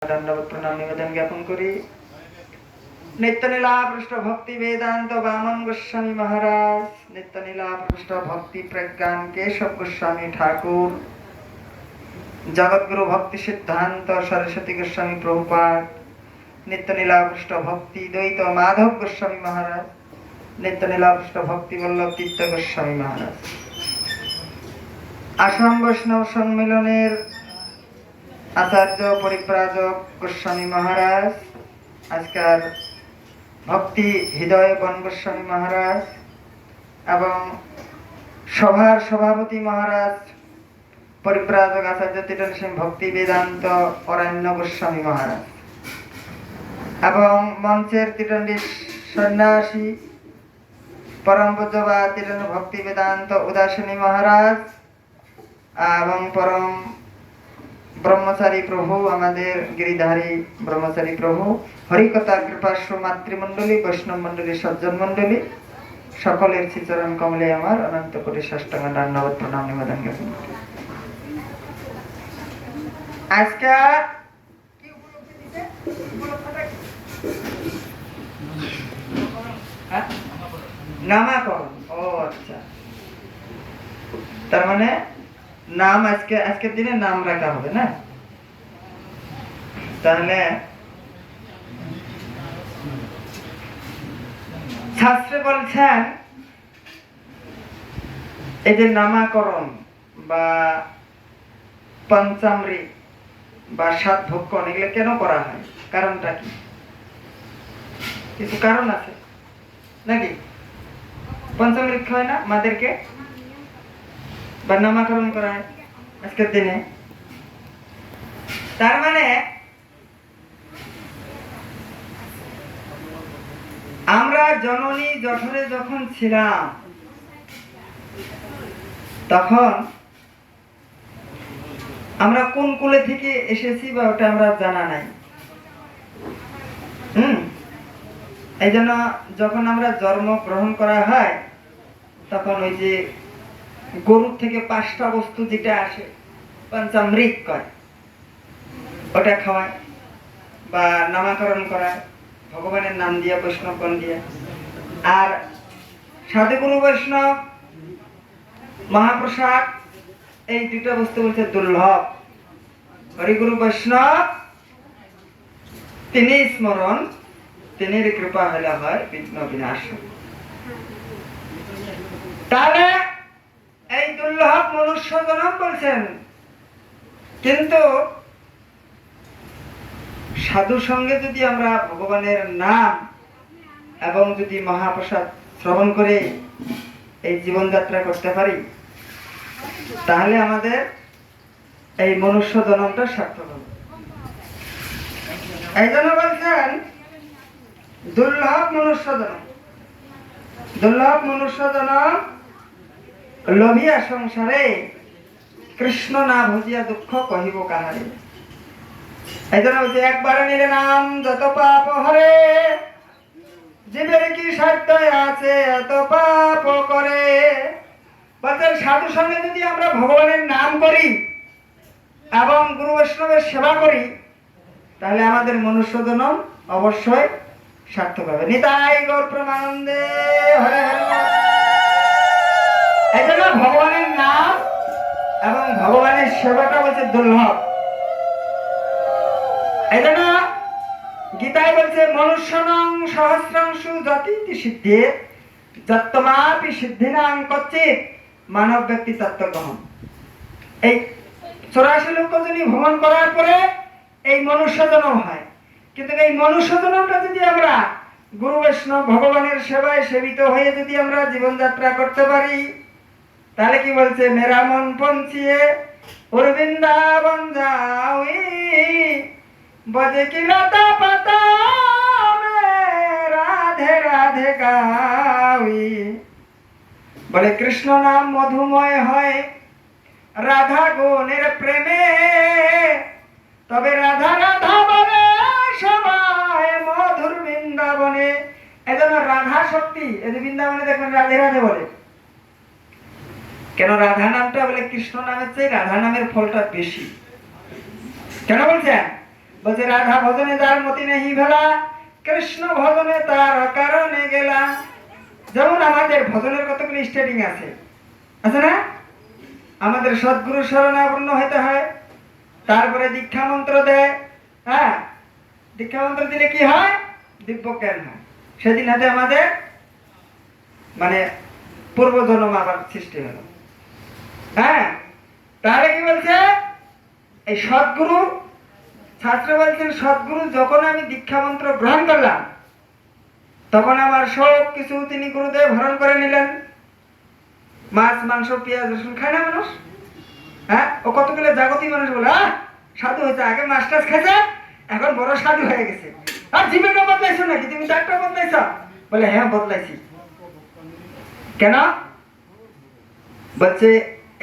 दंडवत प्रणाम निवेदन ज्ञापन करी। नित्यलीला पृष्ठ भक्ति वेदांत वामन गोस्वामी महाराज, नित्यलीला पृष्ठ भक्ति प्रज्ञान केशव गोस्वामी ठाकुर, जगतगुरु भक्ति सिद्धांत सरस्वती गोस्वामी प्रभुपाद, नित्यलीला पृष्ठ भक्ति द्वैत माधव गोस्वामी महाराज, नित्यलीला पृष्ठ भक्ति वल्लभ तीर्थ गोस्वामी महाराज। आसाम वैष्णव सम्मेलनेर आचार्य परिव्राजक गोस्वामी महाराज, आजकार भक्ति हृदय बन गोस्वामी महाराज एवं सभार सभापति महाराज परिव्राजक आचार्य तीर्थन सिंह भक्ति वेदांत अरण्य गोस्वामी महाराज एवं मंचेर तीर्थन सन्यासी परम पूज्यपाद तीर्थन भक्ति वेदांत उदासीनी महाराज एवं परम ब्रह्मचारी प्रभु आमादेर गिरिधारी ब्रह्मचारी प्रभु हरिकथा कृपाश्र मातृमंडली वैष्णव मंडली सज्जन मंडली सकलेर श्रीचरण कमले आमार अनंत कोटि साष्टांग दंडवत प्रणाम निवेदन ज्ञापन करी। आजका কি উপলক্ষে দিতে উপলক্ষটা কি? হ্যাঁ নামকরণ। ও আচ্ছা, তার মানে नाम আজকের দিনে নাম রাখা হবে না? তাহলে শাস্ত্রে বলছেন এই যে নামকরণ বা পঞ্চামৃত বা সাত ভক্ষণ এগুলো কেন করা হয়, কারণটা কি? কিছু কারণ আছে নাকি? পঞ্চামৃত খায় না মাদেরকে বা নামকরণ করা হয় আজকের দিনে। তার মানে আমরা জননী জঠরে যখন ছিলাম তখন আমরা কোন কুলে থেকে এসেছি বা ওটা আমরা জানা নাই। এই জন্য যখন আমরা জন্ম গ্রহণ করা হয় তখন ওই যে গরুর থেকে 5টা বস্তু যেটা আসে পঞ্চামৃত কয় ওটা খাওয়ায় বা নামকরণ করায় ভগবানের নাম দিয়া বৈষ্ণবগণ দিয়া। আর সাধুগুরু বৈষ্ণব মহাপ্রসাদ এই দুটা বস্তু বলছে দুর্লভ। হরিগুরু বৈষ্ণব তিনি স্মরণ, তিনির কৃপা হলে হয় বিঘ্ন বিনাশ। তাহলে এই দুর্লভ মনুষ্য জন্ম বলছেন, কিন্তু সাধু সঙ্গে যদি আমরা ভগবানের নাম এবং যদি মহাপ্রসাদ শ্রবণ করে এই জীবনযাত্রা করতে পারি তাহলে আমাদের এই মনুষ্য জন্মটা সার্থক হবে। এই জন্য বলছেন দুর্লভ মনুষ্য জন্ম। দুর্লভ মনুষ্য জন্ম লোভিয়া সংসারে কৃষ্ণ না ভজিয়া দুঃখ কহিব কাহারে। এই জন্য বলছে একবারে নিলে নাম যত পাপ হরে, জীবের কি সাধ্য আছে এত পাপ করে। বলছেন সাধু সঙ্গে যদি আমরা ভগবানের নাম করি এবং গুরু বৈষ্ণবের সেবা করি তাহলে আমাদের মনুষ্য জন্ম অবশ্যই সার্থক হবে। নিতাই গৌর প্রেমানন্দে হরে হরে। এই জন্য ভগবানের নাম এবং ভগবানের সেবাটা বলছে দুর্লভ। এই জন্য গীতায় বলছে মনুষ্যনং সহস্রাংশু যতিতি সিদ্ধি যত্তমাপি সিদ্ধিনাং কচ্চিৎ মানব ব্যক্তি তত্ত্বগ্রহণ। এই 84 লক্ষ জনী ভ্রমণ করার পরে এই মনুষ্য জন্ম হয়, কিন্তু এই মনুষ্য জন্মটা যদি আমরা গুরু বৈষ্ণব ভগবানের সেবায় সেবিত হয়ে যদি আমরা জীবনযাত্রা করতে পারি তাহলে কি বলছে মেরা মন পঞ্চিয়ে বৃন্দাবন যাওই বজে কি লতা পাতা রাধে রাধে গাওই। বলে কৃষ্ণ নাম মধুময় হয় রাধা গুণের প্রেমে, তবে রাধা রাধা বলে সবাই মধুর বৃন্দাবনে। এজন্য রাধা শক্তি এই যে বৃন্দাবনে দেখবেন রাধে রাধে বলে কেন? রাধা নামটা বলে কৃষ্ণ নামের চেয়ে রাধা নামের ফলটা বেশি। কেন বলছেন? বলছে রাধা ভজনে যার মতি নেহি ভেলা, কৃষ্ণ ভজনে তার কারণে গেলা। যেমন আমাদের ভজনের কতগুলি স্টার্টিং আছে, আছে না? আমাদের সদ্গুরু শরণাপন্ন হইতে হয়, তারপরে দীক্ষা মন্ত্র দেয়। হ্যাঁ, দীক্ষা মন্ত্র দিলে কি হয়? দিব্য জ্ঞান হয়। সেদিন হাতে আমাদের মানে পূর্বজন্ম আবার সৃষ্টি হলো। হ্যাঁ, তাহলে কি বলছে? এই সদ্গুরু, শাস্ত্র বলছেন সদ্গুরু যখন আমি দীক্ষা মন্ত্র গ্রহণ করলাম, তখন আমার সব কিছু তিনি গুরুদেব হরণ করে নিলেন। মাছ মাংস পেঁয়াজ রসুন খায় না মানুষ? হ্যাঁ, ও কতগুলো জাগতিক মানুষ বলে সাধু হয়েছে, আগে মাছ টাছ খাইছে, এখন বড় সাধু হয়ে গেছে। আর জীবনটা বদলাইছো নাকি? তুমি ডাক্তার বদলাইছ? বলে হ্যাঁ বদলাইছি। কেন? বলছে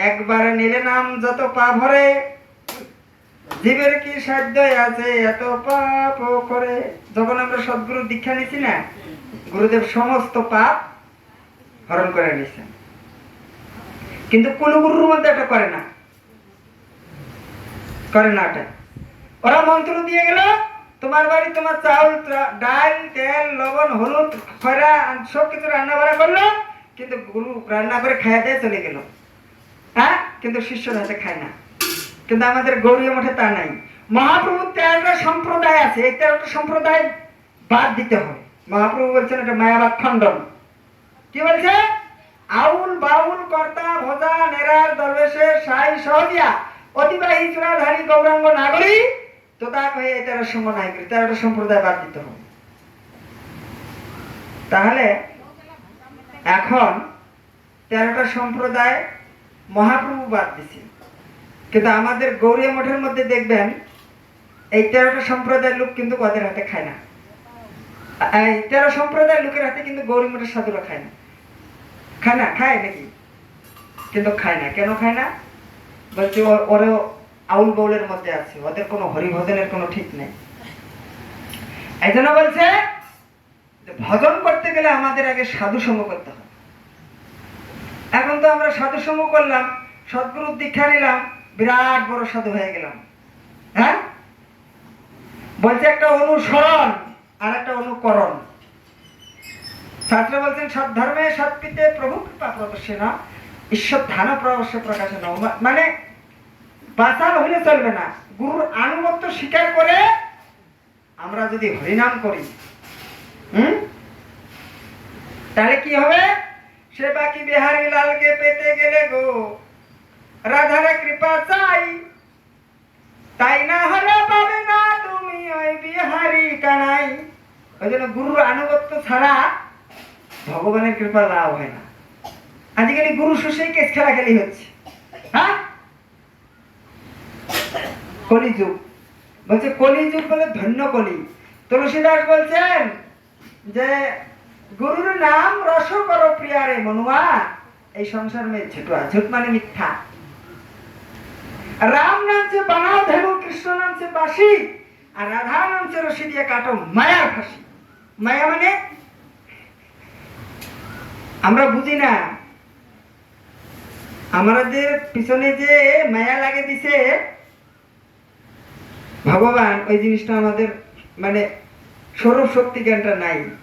একবারে নিলে নাম যত পাপ ভরে, জীবের কি সাধ্য আছে এত পাপ করে। যখন আমরা সদ্গুরু দীক্ষা নিছি না, গুরুদেব সমস্ত পাপ হরণ করে নিছেন। কিন্তু কোন গুরুর মধ্যে এটা করে না, করে না। এটা ওরা মন্ত্র দিয়ে গেল, তোমার বাড়ি তোমার চাউল ডাল তেল লবণ হলুদ খয়রা সব কিছু রান্না বাড়া করলো, কিন্তু গুরু রান্না করে খাইয়া দিয়ে চলে গেল। হ্যাঁ, কিন্তু শিষ্যর হাতে খায় না। কিন্তু আমাদের গৌরীয় মঠে তা নাই। মহাপ্রভুর 13টা সম্প্রদায় আছে, এই 13টা সম্প্রদায় বাদ দিতে হয়। মহাপ্রভু বলছেন এটা মায়াবাদ খণ্ডন। কি বলছে? আউল বাউল কর্তা ভোজা নেরার দরবেশের সাই সহজিয়া অতিবাহী চূড়াধারী গৌরাঙ্গ নাগরী তোতা কহে 13 সমন্বয় করি, 13টা সম্প্রদায় বাদ দিতে হবে। তাহলে এখন 13টা সম্প্রদায় মহাপ্রভু বাদ দিছে, কিন্তু আমাদের গৌরীয় মঠের মধ্যে দেখবেন এই 13টা সম্প্রদায়ের লোক কিন্তু ওদের হাতে খায় না। এই 13 সম্প্রদায়ের লোকের হাতে কিন্তু গৌরী মঠের সাধুরা খায় না। খায় না? খায় নাকি? কিন্তু খায় না। কেন খায় না? বলছে ওরা আউল বাউলের মধ্যে আছে, ওদের কোনো হরিভজনের কোনো ঠিক নেই। এই জন্য বলছে ভজন করতে গেলে আমাদের আগে সাধু সঙ্গ করতে হবে। এখন তো আমরা সাধু সঙ্গ করলাম, সদ্গুরু দীক্ষা নিলাম, বিরাট বড় সাধু হয়ে গেলাম। হ্যাঁ, বলছে একটা অনুসরণ আর একটা অনুকরণ। শাস্ত্র বলছেন সৎ ধর্মে সৎপিতে প্রভু কৃপা প্রদর্শনা ঈশ্বর ধ্যান প্রবশ্য প্রকাশন। মানে বাঁচাল হইলে চলবে না, গুরুর আনুগত্য স্বীকার করে আমরা যদি হরিনাম করি, তাহলে কি হবে? সে বাকি বিহারী লালকে পেতে গেলে গো রাধারে কৃপা চাই, তাই না হলে পাবে না তুমি ওই বিহারী কানাই। ওই জন্য গুরুর আনুগত্য ছাড়া ভগবানের কৃপা লাভ হয় না। আজকাল গুরু শিষ্যই কেস খেলাখেলি হচ্ছে। হ্যাঁ, কলিযুগ। বলছে কলিযুগ বলে ধন্য কলি। তুলসীদাস বলছেন যে গুরুর নাম রস করো প্রিয়ারে মনুয়া, এই সংসার মে ঝুটুয়া। ঝুট মানে মিথ্যা। রাম নাম সে বানাও ধেনু, কৃষ্ণ নাম সে বাসি, আর রাধা নাম সে রশি দিয়ে কাটো মায়ার ফাঁসি। মায়া মানে আমরা বুঝি না, আমাদের পিছনে যে মায়া লাগে দিছে ভগবান, ওই জিনিসটা আমাদের মানে স্বরূপ শক্তি জ্ঞানটা নাই।